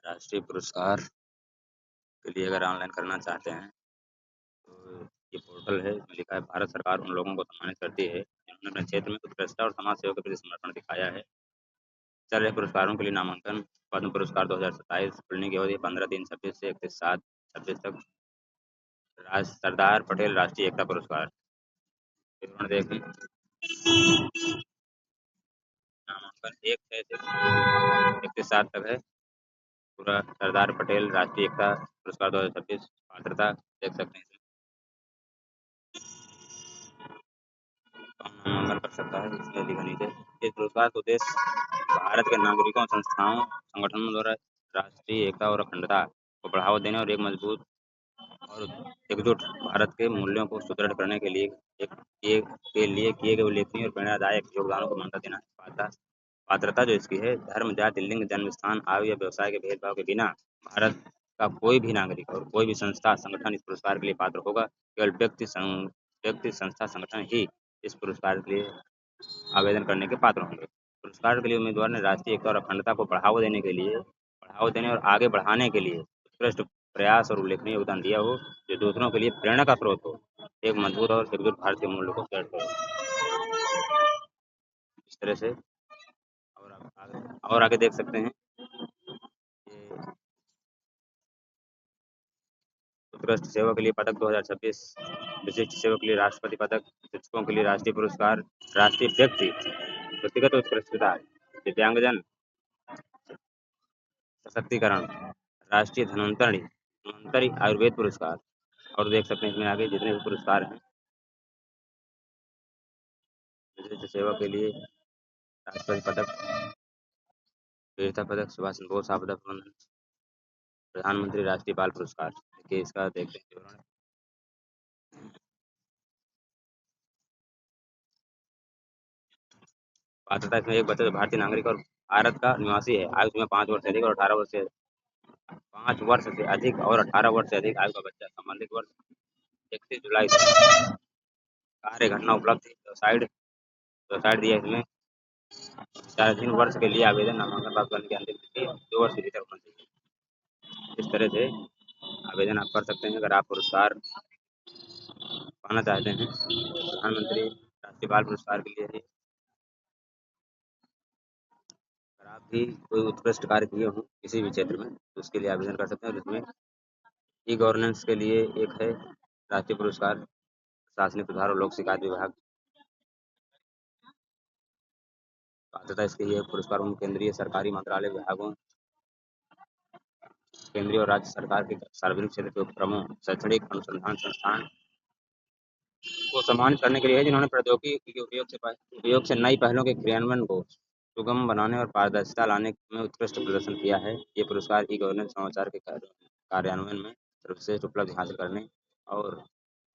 राष्ट्रीय पुरस्कार के लिए अगर ऑनलाइन करना चाहते हैं तो ये पोर्टल है, इसमें लिखा है भारत सरकार उन लोगों को सम्मानित करती है जिन्होंने अपने क्षेत्र में उत्कृष्टता और समाज सेवा के प्रति समर्पण दिखाया है। चल रहे पुरस्कारों के लिए नामांकन। पद्म पुरस्कार 2027 खुलने की अवधि 15/3/26 से 31/7/26 तक। सरदार पटेल राष्ट्रीय एकता पुरस्कार विवरण देखें। नामांकन 1 से 31/7 तक है। पूरा सरदार पटेल राष्ट्रीय एकता पुरस्कार 2026 पात्रता देख सकते हैं। कौन नामांकन कर सकता है इसमें लिखा नीचे। इस पुरस्कार का उद्देश्य भारत के नागरिकों, संस्थाओं, संगठनों द्वारा राष्ट्रीय एकता और अखंडता को बढ़ावा देने और एक मजबूत और एकजुट भारत के मूल्यों को सुदृढ़ करने के लिए किए गए उल्लेखनीय और प्रेरणादायक योगदानों को मान्यता देना है। पात्रता जो इसकी है, धर्म, जाति, लिंग, जन्म स्थान, आयु या व्यवसाय के भेदभाव के बिना भारत का कोई भी नागरिक और कोई भी संस्था संगठन इस पुरस्कार के लिए पात्र होगा। केवल व्यक्ति संस्था संगठन ही इस पुरस्कार के लिए आवेदन करने के पात्र होंगे। पुरस्कार के लिए उम्मीदवार ने राष्ट्रीय एकता और अखंडता को बढ़ावा देने और आगे बढ़ाने के लिए उत्कृष्ट प्रयास और उल्लेखनीय योगदान दिया हो, जो दूसरों के लिए प्रेरणा का स्रोत हो, एक मजबूत और एकजुट भारत के मूल्यों को सेट करो। इस तरह से और आगे देख सकते हैं। उत्कृष्ट सेवा के लिए पदक 2026, विशिष्ट सेवा के लिए राष्ट्रपति पदक, शिक्षकों के लिए राष्ट्रीय पुरस्कार, राष्ट्रीय व्यक्तिगत उत्कृष्टता, दिव्यांगजन सशक्तिकरण, राष्ट्रीय धन्वंतरी आयुर्वेद पुरस्कार। और देख सकते हैं इसमें आगे जितने भी पुरस्कार हैं। विशिष्ट सेवा के लिए राष्ट्रपति पदक, वीरता पदक, सुभाष चंद्र बोस आपदा प्रबंधन, प्रधानमंत्री राष्ट्रीय बाल पुरस्कार। देखिए इसका देखते हैं विवरण। पात्रता इसमें एक बच्चा जो भारतीय नागरिक और भारत का निवासी है, आयु में 5 वर्ष से अधिक और 18 वर्ष से 5 वर्ष से अधिक और 18 वर्ष से अधिक आयु का बच्चा संबंधित वर्ष 31 जुलाई तक कार्य घटना उपलब्ध है। वेबसाइट दिया इसमें 3 वर्ष के लिए आवेदन नामांकन प्राप्त करने की अंतिम तिथि 2 वर्ष के भीतर होना चाहिए। इस तरह से आवेदन आप कर सकते हैं अगर आप पुरस्कार पाना चाहते हैं। प्रधानमंत्री राष्ट्रीय बाल पुरस्कार के लिए अगर आप भी कोई उत्कृष्ट कार्य किए हों किसी भी क्षेत्र में तो उसके लिए आवेदन कर सकते हैं। जिसमें ई गवर्नेंस के लिए एक है राष्ट्रीय पुरस्कार, प्रशासनिक सुधार और लोक शिकायत विभाग। पात्रता इसके लिए पुरस्कार उन केंद्रीय सरकारी मंत्रालय विभागों, केंद्रीय और राज्य सरकार के सार्वजनिक क्षेत्र के उपक्रमों, शैक्षणिक अनुसंधान संस्थान को सम्मानित करने के लिए है जिन्होंने प्रौद्योगिकी के उपयोग से नई पहलों के क्रियान्वयन को सुगम बनाने और पारदर्शिता लाने में उत्कृष्ट प्रदर्शन किया है। ये पुरस्कार ई गवर्नेंस समाचार के कार्यान्वयन में सर्वश्रेष्ठ उपलब्धि हासिल करने और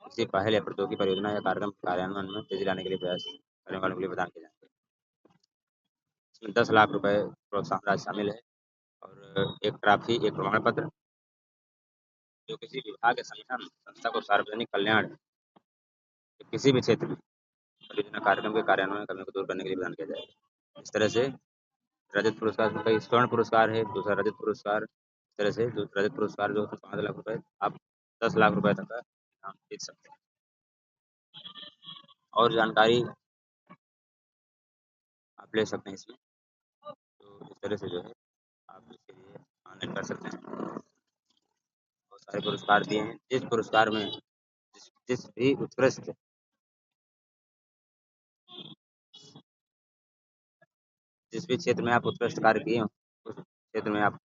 किसी पहल या प्रौद्योगिकी परियोजना या कार्यक्रम के कार्यान्वयन में तेजी लाने के लिए प्रयास करने वालों के लिए प्रदान किए जाएंगे। इसमें 10 लाख रुपए प्रोत्साहन राशि शामिल है और एक ट्रॉफी, एक प्रमाण पत्र जो किसी विभाग या संगठन संस्था को सार्वजनिक कल्याण किसी भी क्षेत्र में परियोजना कार्यक्रम के कार्यान्वयन कमियों को दूर करने के लिए प्रदान किया जाएगा। इस तरह से रजत पुरस्कार में कई स्वर्ण पुरस्कार है, दूसरा रजत पुरस्कार। इस तरह से जो रजत पुरस्कार जो 5 लाख रुपए, आप 10 लाख रुपए तक का इनाम जीत सकते हैं। और जानकारी आप ले सकते हैं इसमें। तो इस तरह से जो है आप इसके लिए ऑनलाइन कर सकते हैं। बहुत सारे पुरस्कार दिए हैं। जिस पुरस्कार में जिस भी उत्कृष्ट जिस भी क्षेत्र में आप उत्कृष्ट कार्य किए हों उस क्षेत्र में आप